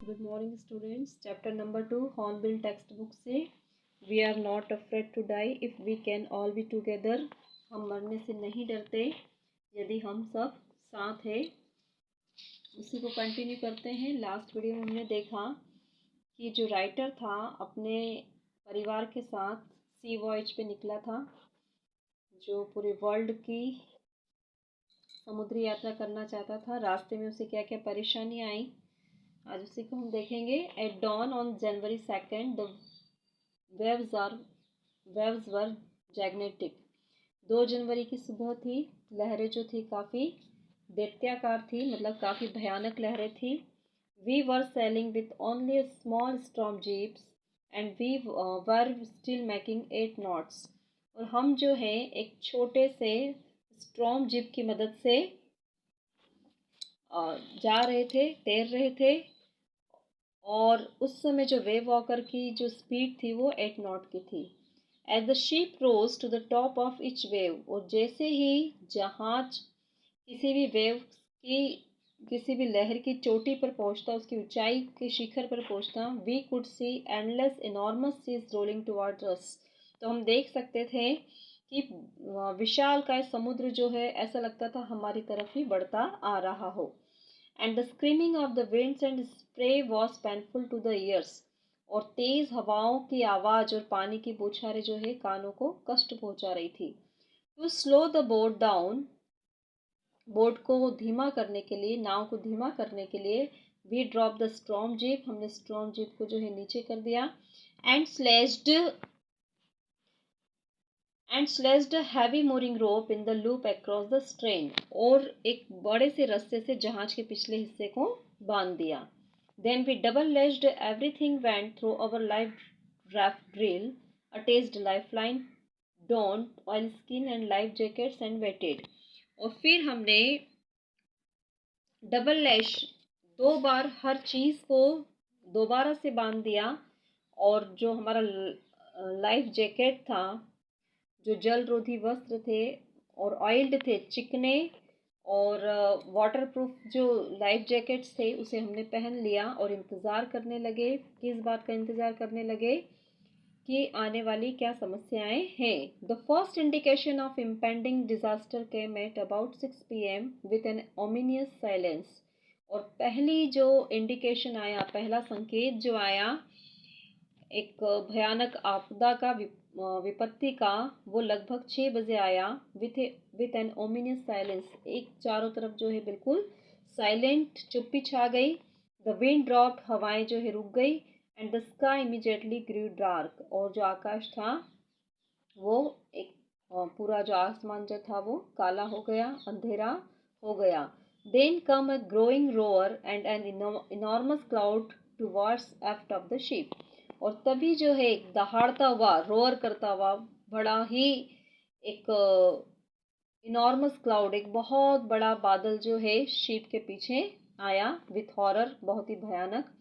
Good morning students. Chapter number 2 Hornbill text book से we are not afraid to die if we can all be together. हम मरने से नहीं डरते यदि हम सब साथ हैं। उसी को कंटिन्यू करते हैं। लास्ट वीडियो में हमने देखा कि जो राइटर था अपने परिवार के साथ सी वॉयज पे निकला था, जो पूरे वर्ल्ड की समुद्री यात्रा करना चाहता था। रास्ते में उसे क्या क्या परेशानी आई, आज उसी को हम देखेंगे। At dawn on January 2 the waves were gigantic. 2 जनवरी की सुबह थी। लहरें जो थी काफ़ी दैत्याकार थी, मतलब काफ़ी भयानक लहरें थी। We were sailing with only a small storm jibs and we were still making 8 knots. और हम जो है एक छोटे से स्टॉर्म जीप की मदद से जा रहे थे, तैर रहे थे। और उस समय जो वेव वॉकर की जो स्पीड थी वो 8 नॉट की थी। As the ship rose to the top of each wave, और जैसे ही जहाज किसी भी वेव की, किसी भी लहर की चोटी पर पहुंचता, उसकी ऊंचाई के शिखर पर पहुंचता, we could see endless enormous seas rolling towards us. तो हम देख सकते थे कि विशाल का समुद्र जो है ऐसा लगता था हमारी तरफ ही बढ़ता आ रहा हो। And the screaming of the winds and spray was painful to the ears. और तेज हवाओं की आवाज़ और पानी की बौछारें जो है कानों को कष्ट पहुंचा रही थी। To slow the boat down, boat को धीमा करने के लिए, नाव को धीमा करने के लिए, we drop the storm jib, हमने स्ट्रॉम जीप को जो है नीचे कर दिया। And lashed heavy mooring rope in the loop across the strain, और एक बड़े से रस्से से जहाज के पिछले हिस्से को बांध दिया। Then we double lashed everything went through our life raft drill, attached life line, donned oilskin and life jackets and waited. और फिर हमने डबल लैश 2 बार हर चीज़ को दोबारा से बांध दिया। और जो हमारा लाइफ जैकेट था, जो जल रोधी वस्त्र थे और ऑयल्ड थे, चिकने और वाटर प्रूफ जो लाइफ जैकेट्स थे, उसे हमने पहन लिया और इंतज़ार करने लगे। किस बात का इंतज़ार करने लगे कि आने वाली क्या समस्याएं हैं। The first indication of impending disaster came at about 6 PM with an ओमिनियस silence. और पहली जो इंडिकेशन आया, पहला संकेत जो आया एक भयानक आपदा का, विपत्ति का, वो लगभग 6 बजे आया। विथ एन ओमिनियस साइलेंस, एक चारों तरफ जो है बिल्कुल साइलेंट चुप्पी छा गई। द विंड ड्रॉप्ड, हवाएं जो है रुक गई। And the sky immediately grew dark, और जो आकाश था वो एक पूरा जो आसमान जो था वो काला हो गया, अंधेरा हो गया। Then came a growing roar and an enormous cloud towards aft of the ship. और तभी जो है एक दहाड़ता हुआ, रोअर करता हुआ, बड़ा ही एक इनॉर्मस क्लाउड, एक बहुत बड़ा बादल जो है शिप के पीछे आया। विथ हॉरर, बहुत ही भयानक।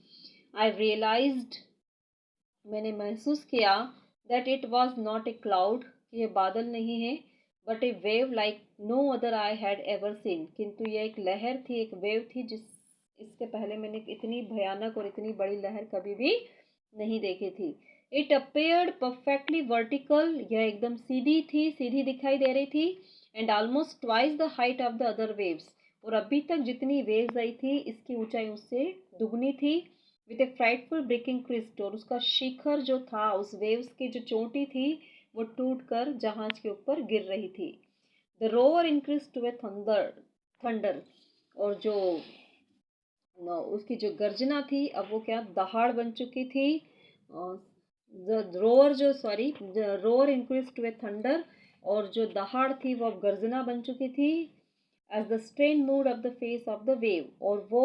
आई रियलाइज्ड, मैंने महसूस किया, that it was not a cloud, ये बादल नहीं है, but a wave like no other I had ever seen. किंतु यह एक लहर थी, एक वेव थी जिस इसके पहले मैंने इतनी भयानक और इतनी बड़ी लहर कभी भी नहीं देखी थी। इट अपेयर्ड परफेक्टली वर्टिकल, यह एकदम सीधी थी, सीधी दिखाई दे रही थी। And almost twice the height of the other waves, और अभी तक जितनी वेव्स आई थी इसकी ऊंचाई उससे दुगनी थी। With a frightful breaking crest, और उसका शिखर जो था, उस वेव्स की जो चोटी थी वो टूट कर जहाज के ऊपर गिर रही थी। The roar increase to a thunder, और जो उसकी जो गर्जना थी अब वो क्या दहाड़ बन चुकी थी। Roar increase to a thunder, और जो दहाड़ थी वो अब गर्जना बन चुकी थी। As the strain mood of the face of the wave, और वो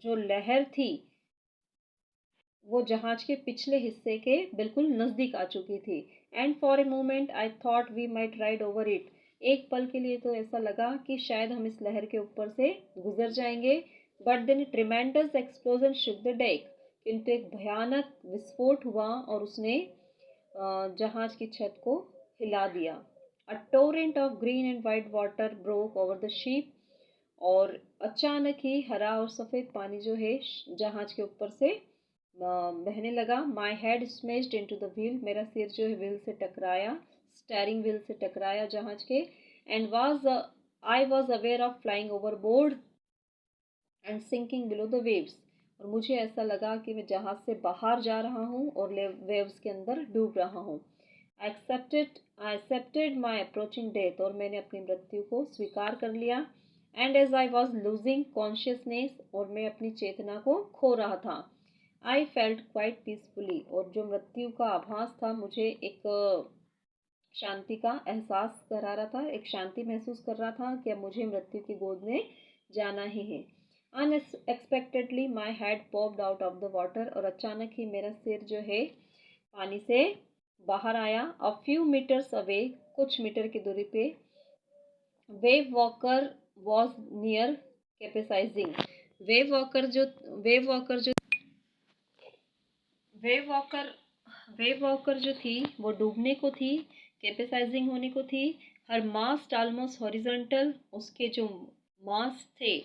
जो लहर थी वो जहाज के पिछले हिस्से के बिल्कुल नज़दीक आ चुकी थी। And for a moment I thought we might ride over it, एक पल के लिए तो ऐसा लगा कि शायद हम इस लहर के ऊपर से गुजर जाएंगे। But then a tremendous explosion shook the deck, किंतु एक भयानक विस्फोट हुआ और उसने जहाज की छत को हिला दिया। A torrent of green and white water broke over the ship, और अचानक ही हरा और सफ़ेद पानी जो है जहाज के ऊपर से बहने लगा। My head smashed into the wheel, मेरा सिर जो है व्हील से टकराया, स्टेयरिंग व्हील से टकराया जहाज के। And I was aware of flying overboard and sinking below the waves, और मुझे ऐसा लगा कि मैं जहाज से बाहर जा रहा हूँ और वेव्स के अंदर डूब रहा हूँ। I accepted my approaching death, और मैंने अपनी मृत्यु को स्वीकार कर लिया। And as I was losing consciousness, और मैं अपनी चेतना को खो रहा था। आई फेल्ट क्वाइट पीसफुली, और जो मृत्यु का आभास था मुझे एक शांति का एहसास करा रहा था, एक शांति महसूस कर रहा था कि अब मुझे मृत्यु की गोद में जाना ही है। Unexpectedly my head popped out of the water, और अचानक ही मेरा सिर जो है पानी से बाहर आया। अ फ्यू मीटर्स अवे, कुछ मीटर की दूरी पे, Wavewalker was near capsizing. Wavewalker जो वेव वॉकर जो वेव वॉकर वेव वॉकर जो थी वो डूबने को थी, कैपेसाइजिंग होने को थी। हर मास्ट ऑलमोस्ट हॉरिजॉन्टल, उसके जो मास थे,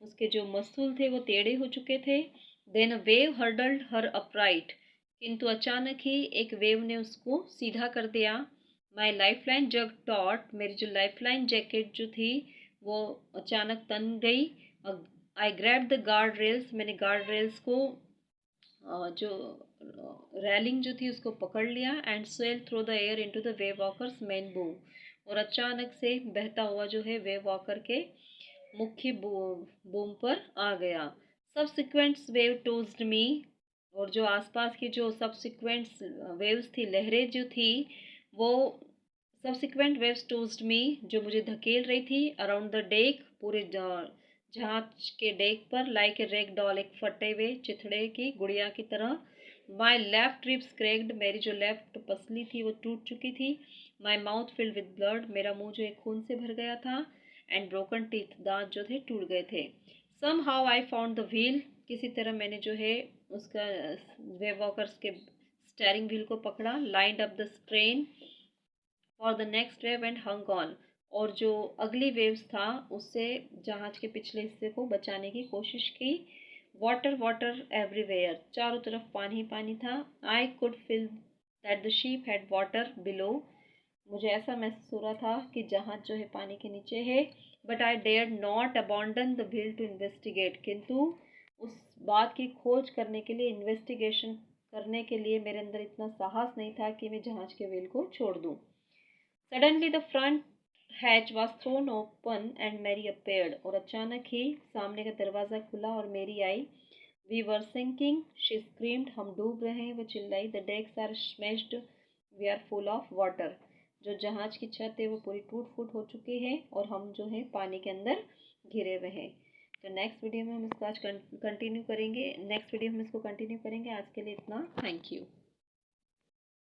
उसके जो मसूल थे वो टेढ़े हो चुके थे। Then a wave hurled her upright, किंतु अचानक ही एक वेव ने उसको सीधा कर दिया। माई लाइफलाइन जग टॉट, मेरी जो लाइफलाइन जैकेट जो थी वो अचानक तन गई। I grab the guard rails, मैंने गार्ड रेल्स को जो रेलिंग जो थी उसको पकड़ लिया। And sail through the air into the Wave Walker's main boom, और अचानक से बहता हुआ जो है वेव वॉकर के मुख्य बूम पर आ गया। सबसिक्वेंट्स वेव टोज्ड मी, और जो आसपास की जो सबसिक्वेंट्स वेव्स थी, लहरें जो थी वो सबसिक्वेंट वेव्स टोज्ड मी, जो मुझे धकेल रही थी अराउंड द डेक, पूरे जहाज के डेक पर, लाइक ए रेग डॉल, एक फटे हुए चिथड़े की गुड़िया की तरह। माई लेफ्ट रिब्स क्रैक्ड, मेरी जो लेफ्ट पसली थी वो टूट चुकी थी। My mouth filled with blood, मेरा मुंह जो है खून से भर गया था। एंड ब्रोकन टीथ, दांत जो थे टूट गए थे। Somehow I found the wheel, किसी तरह मैंने जो है उसका वेव वॉकर्स के स्टेयरिंग व्हील को पकड़ा। Lined up the strain for the next wave and hung on, और जो अगली वेव्स था उससे जहाज के पिछले हिस्से को बचाने की कोशिश की। वाटर वाटर एवरीवेयर, चारों तरफ पानी पानी था। I could feel that the ship had water below, मुझे ऐसा महसूस हो रहा था कि जहाज जो है पानी के नीचे है। But I dare not abandon the wheel to investigate, किंतु उस बात की खोज करने के लिए, इन्वेस्टिगेशन करने के लिए मेरे अंदर इतना साहस नहीं था कि मैं जहाज के व्हील को छोड़ दूँ। Suddenly the front hatch was thrown open and Mary appeared, और अचानक ही सामने का दरवाज़ा खुला और मेरी आई। We were sinking, she screamed, हम डूब रहे हैं, वो चिल्लाई। The decks are smashed, we are full of water, जो जहाज की छत है वो पूरी टूट फूट हो चुकी है और हम जो है पानी के अंदर घिरे हुए हैं। तो नेक्स्ट वीडियो में हम इसको आज कंटिन्यू करेंगे। आज के लिए इतना। Thank you.